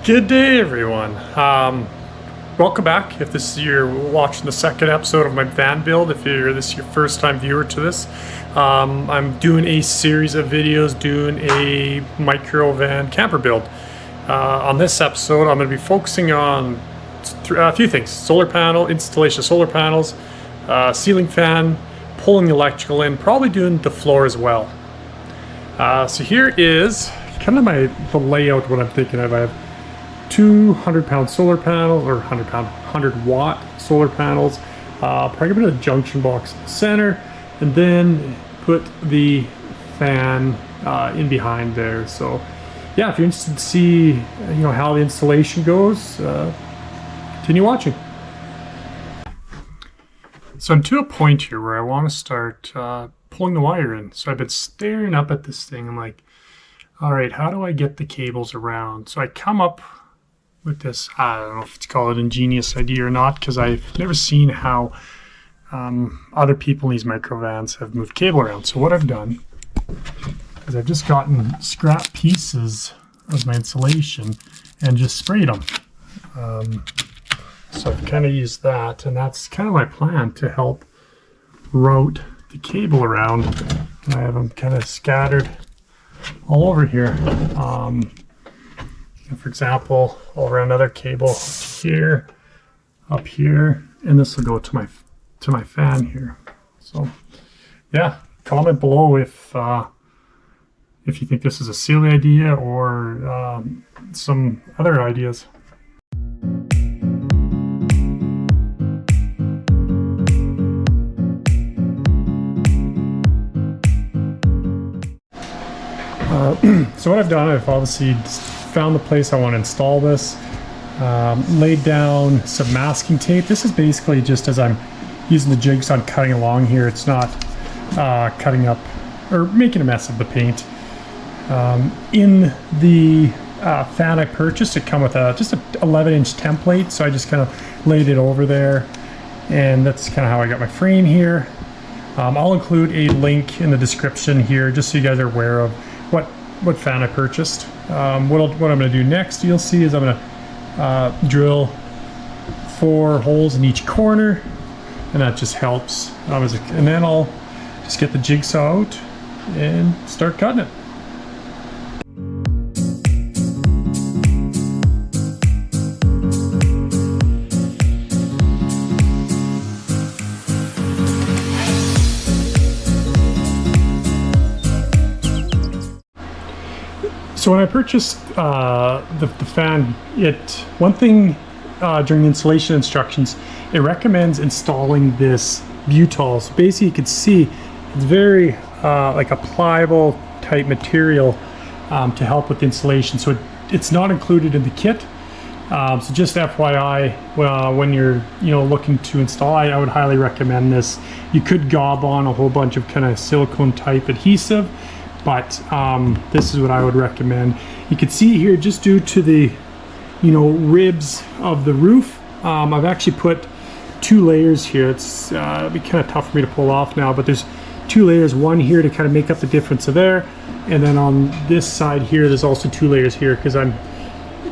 Good day, everyone. Welcome back. If you're watching the second episode of my van build, if this is your first time viewer to this, I'm doing a series of videos doing a micro van camper build. On this episode, I'm going to be focusing on a few things: solar panel installation, of solar panels, ceiling fan, pulling the electrical in, probably doing the floor as well. So here is kind of the layout. What I'm thinking of. I have 200-pound solar panels, or 100-watt solar panels. Probably put a junction box in the center, and then put the fan in behind there. So, yeah, if you're interested to see, how the installation goes, continue watching. So I'm to a point here where I want to start pulling the wire in. So I've been staring up at this thing. I'm like, all right, how do I get the cables around? So I come up with this, I don't know if it's called an ingenious idea or not, because I've never seen how other people in these microvans have moved cable around. So what I've done is I've just gotten scrap pieces of my insulation and just sprayed them. So I've kind of used that, and that's kind of my plan to help route the cable around. And I have them kind of scattered all over here. For example, all around another cable here, up here, and this will go to my fan here. So, yeah, comment below if you think this is a silly idea or some other ideas. So what I've done, I've obviously found the place I want to install this, laid down some masking tape. This is basically just as I'm using the jigsaw and cutting along here. It's not cutting up or making a mess of the paint. In the fan I purchased, it come with just an 11-inch template, so I just kind of laid it over there, and that's kind of how I got my frame here. I'll include a link in the description here just so you guys are aware of what fan I purchased. What I'm going to do next, you'll see, is I'm going to drill 4 holes in each corner, and that just helps. And then I'll just get the jigsaw out and start cutting it. So when I purchased the fan, one thing during the installation instructions, it recommends installing this butyl. So basically you can see it's very like a pliable type material to help with the installation. So it's not included in the kit. So just FYI, when you're looking to install, I would highly recommend this. You could gob on a whole bunch of kind of silicone type adhesive, but this is what I would recommend. You can see here, just due to the ribs of the roof, I've actually put 2 layers here. It's it'd be kind of tough for me to pull off now, but there's 2 layers, one here to kind of make up the difference of there, and then on this side here there's also 2 layers here, because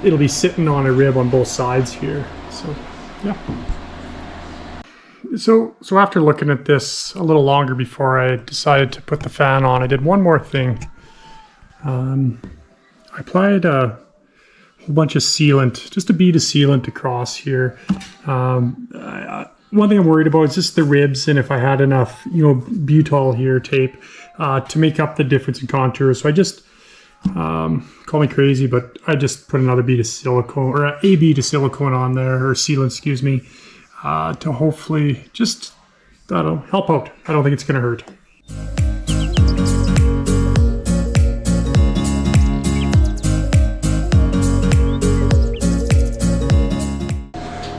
it'll be sitting on a rib on both sides here. So yeah. So after looking at this a little longer before I decided to put the fan on, I did one more thing. I applied a whole bunch of sealant, just a bead of sealant across here. One thing I'm worried about is just the ribs, and if I had enough, butyl here tape to make up the difference in contours. So I just, call me crazy, but I just put another bead of silicone, or a bead of silicone on there, or sealant, excuse me. To hopefully just, I don't know, help out. I don't think it's going to hurt.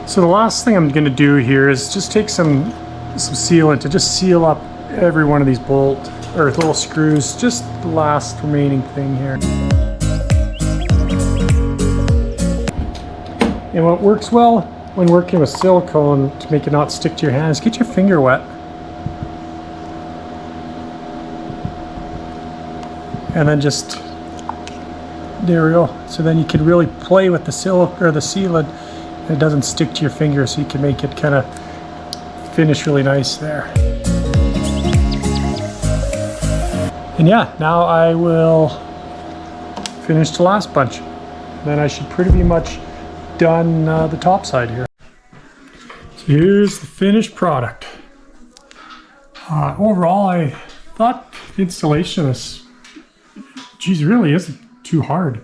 So the last thing I'm going to do here is just take some sealant to just seal up every one of these bolt or little screws, just the last remaining thing here. And what works well when working with silicone to make it not stick to your hands, get your finger wet. And then just There we go. So then you can really play with the silk or the sealant, and it doesn't stick to your finger, so you can make it kind of finish really nice there. And yeah, now I will finish the last bunch. Then I should pretty much done the top side here. So here's the finished product. Overall, I thought the installation is, geez, really isn't too hard.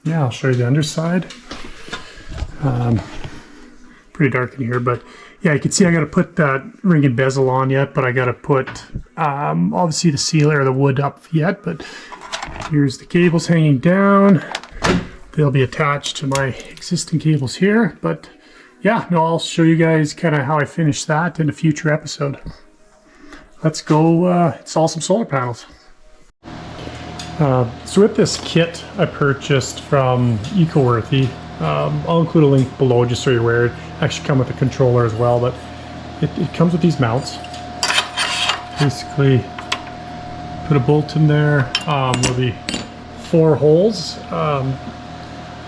Yeah, I'll show you the underside. Pretty dark in here, but yeah, you can see I got to put that ring and bezel on yet, but I got to put obviously the sealer or the wood up yet. But here's the cables hanging down. They'll be attached to my existing cables here. But yeah, no, I'll show you guys kind of how I finish that in a future episode. Let's go install some solar panels. So with this kit I purchased from EcoWorthy, I'll include a link below just so you're aware. It actually comes with a controller as well, but it comes with these mounts. Basically, put a bolt in there. There'll be 4 holes.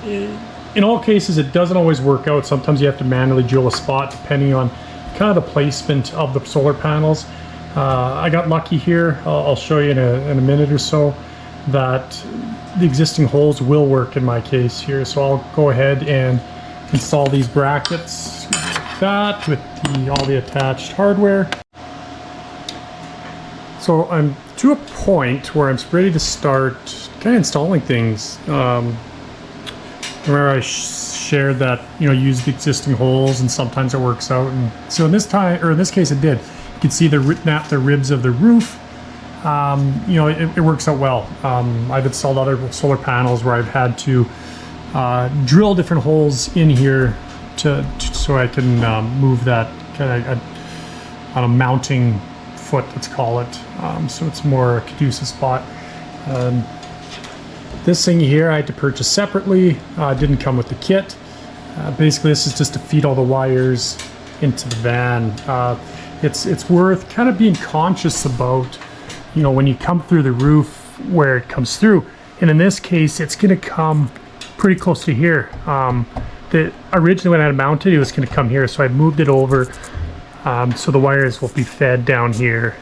In all cases, it doesn't always work out. Sometimes you have to manually drill a spot depending on kind of the placement of the solar panels. I got lucky here. I'll show you in a minute or so that the existing holes will work in my case here. So I'll go ahead and install these brackets like that with all the attached hardware. So I'm to a point where I'm ready to start kind of installing things. Remember I shared that, you know, use the existing holes and sometimes it works out. And so in this case it did. You can see the ribs of the roof. You know, it works out well. I've installed other solar panels where I've had to drill different holes in here so I can move that kind of on a mounting foot, let's call it, so it's more a conducive spot. This thing here I had to purchase separately. It didn't come with the kit. Basically, this is just to feed all the wires into the van. It's worth kind of being conscious about, you know, when you come through the roof where it comes through. And in this case, it's going to come pretty close to here. Originally when I had it mounted, it was going to come here, so I moved it over so the wires will be fed down here.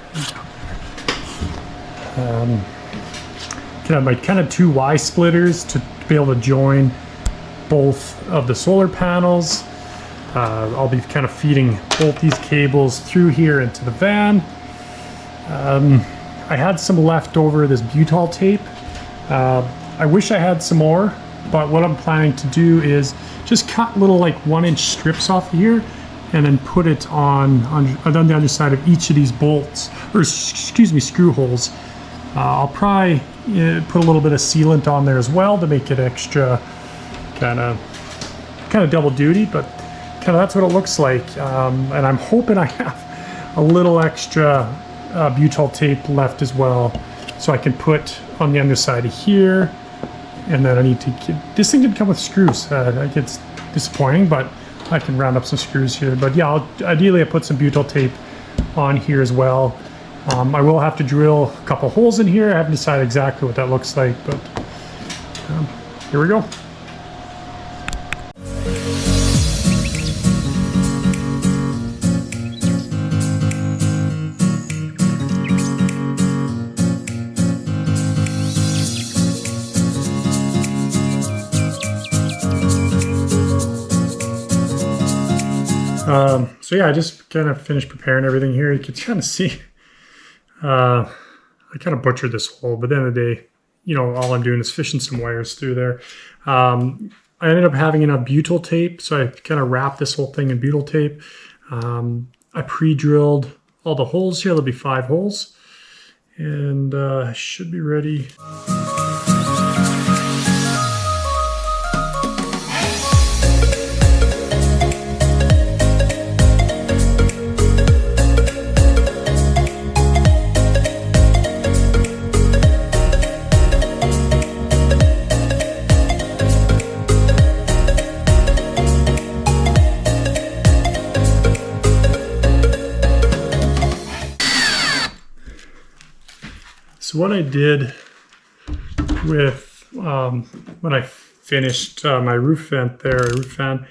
My kind of 2 Y splitters to be able to join both of the solar panels. I'll be kind of feeding both these cables through here into the van. I had some left over this butyl tape. I wish I had some more, but what I'm planning to do is just cut little like 1-inch strips off here and then put it on the underside of each of these bolts, or excuse me, screw holes. I'll probably put a little bit of sealant on there as well to make it extra kind of double duty, but kind of that's what it looks like. And I'm hoping I have a little extra butyl tape left as well, so I can put on the underside of here. And then I need to get, this thing didn't come with screws. It's disappointing, but I can round up some screws here. But yeah, ideally I put some butyl tape on here as well. I will have to drill a couple holes in here. I haven't decided exactly what that looks like, but here we go. So yeah, I just kind of finished preparing everything here. You can kind of see, I kind of butchered this hole, but at the end of the day, you know, all I'm doing is fishing some wires through there. I ended up having enough butyl tape, so I kind of wrapped this whole thing in butyl tape. I pre-drilled all the holes here. There'll be 5 holes, and should be ready. So what I did with when I finished my roof vent there, roof fan.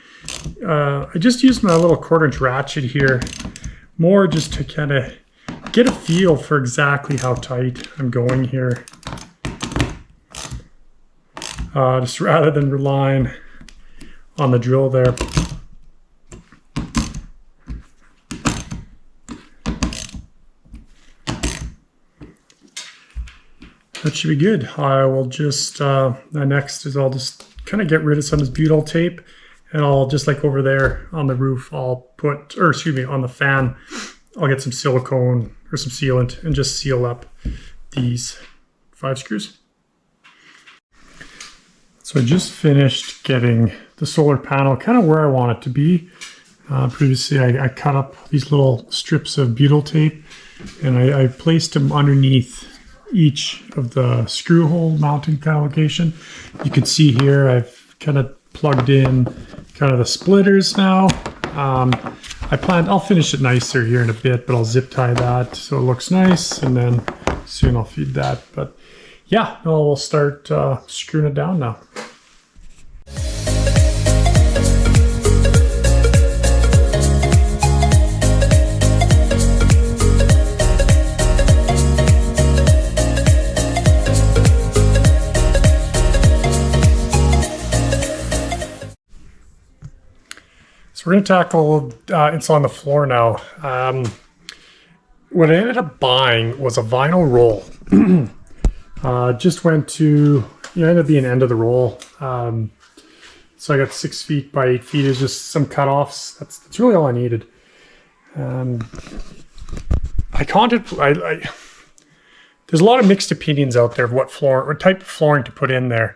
I just used my little 1/4" ratchet here, more just to kind of get a feel for exactly how tight I'm going here. Just rather than relying on the drill there. That should be good. I will just, next is I'll just kind of get rid of some of this butyl tape, and I'll just like over there on the roof, I'll put, or excuse me, on the fan, I'll get some silicone or some sealant and just seal up these 5 screws. So I just finished getting the solar panel kind of where I want it to be. Previously I cut up these little strips of butyl tape, and I placed them underneath each of the screw hole mounting kind of location. You can see here I've kind of plugged in kind of the splitters now. I'll finish it nicer here in a bit, but I'll zip tie that so it looks nice, and then soon I'll feed that. But yeah, no, we'll start screwing it down now. So we're going to tackle installing the floor now. What I ended up buying was a vinyl roll. Just went to, ended up being end of the roll. So I got 6 feet by 8 feet. Is just some cutoffs. That's really all I needed. There's a lot of mixed opinions out there of what type of flooring to put in there.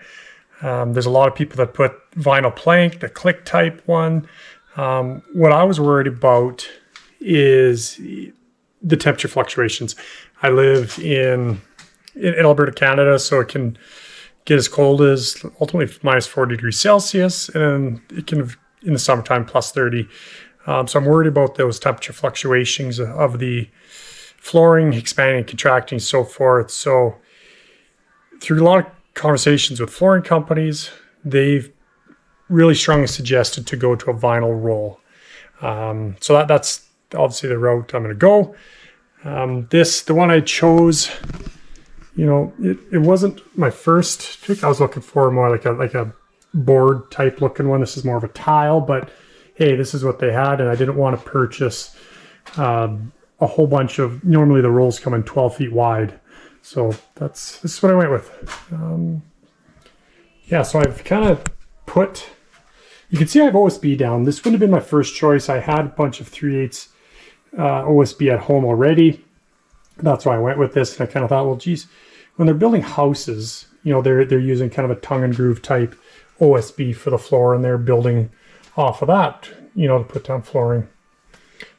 There's a lot of people that put vinyl plank, the click type one. What I was worried about is the temperature fluctuations. I live in Alberta, Canada, so it can get as cold as ultimately minus 40 degrees Celsius, and it can, in the summertime, plus 30. So I'm worried about those temperature fluctuations of the flooring, expanding and contracting, so forth. So through a lot of conversations with flooring companies, they've really strongly suggested to go to a vinyl roll. So that's obviously the route I'm going to go. The one I chose, it wasn't my first pick. I was looking for more like a board type looking one. This is more of a tile, but hey, this is what they had, and I didn't want to purchase a whole bunch of. Normally the rolls come in 12 feet wide, so this is what I went with. Yeah, so I've kind of put. You can see I have OSB down. This wouldn't have been my first choice. I had a bunch of 3/8 OSB at home already. That's why I went with this. And I kind of thought, well, geez, when they're building houses, they're using kind of a tongue and groove type OSB for the floor, and they're building off of that, to put down flooring.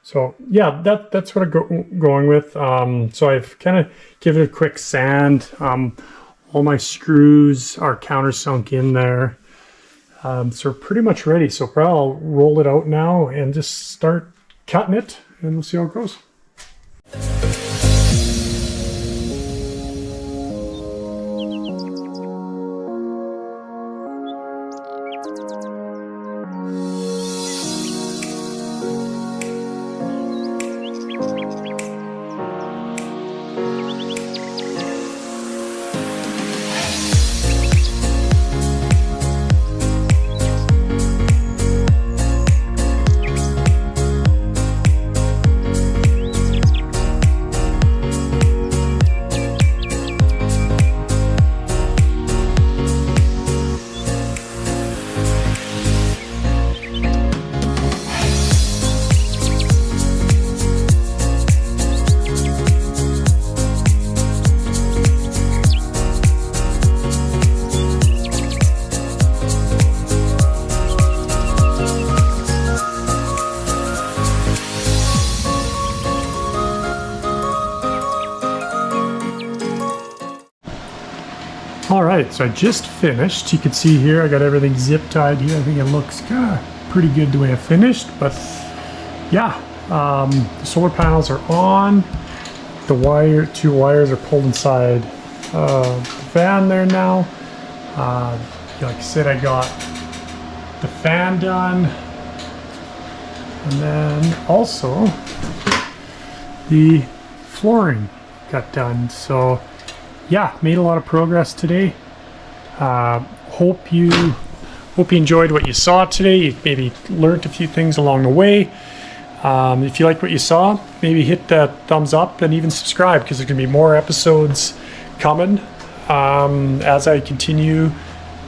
So yeah, that's what I'm going with. So I've kind of given it a quick sand. All my screws are countersunk in there. So we're pretty much ready. So probably I'll roll it out now and just start cutting it, and we'll see how it goes. All right, so I just finished. You can see here I got everything zip tied here. I think it looks kind of pretty good the way I finished, but yeah, the solar panels are on. The two wires are pulled inside fan there now. Like I said, I got the fan done, and then also the flooring got done. So yeah, made a lot of progress today. Hope you enjoyed what you saw today. You maybe learned a few things along the way. If you like what you saw, maybe hit that thumbs up and even subscribe, because there's gonna be more episodes coming as I continue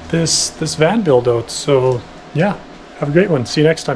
this van build out. So yeah, have a great one. See you next time.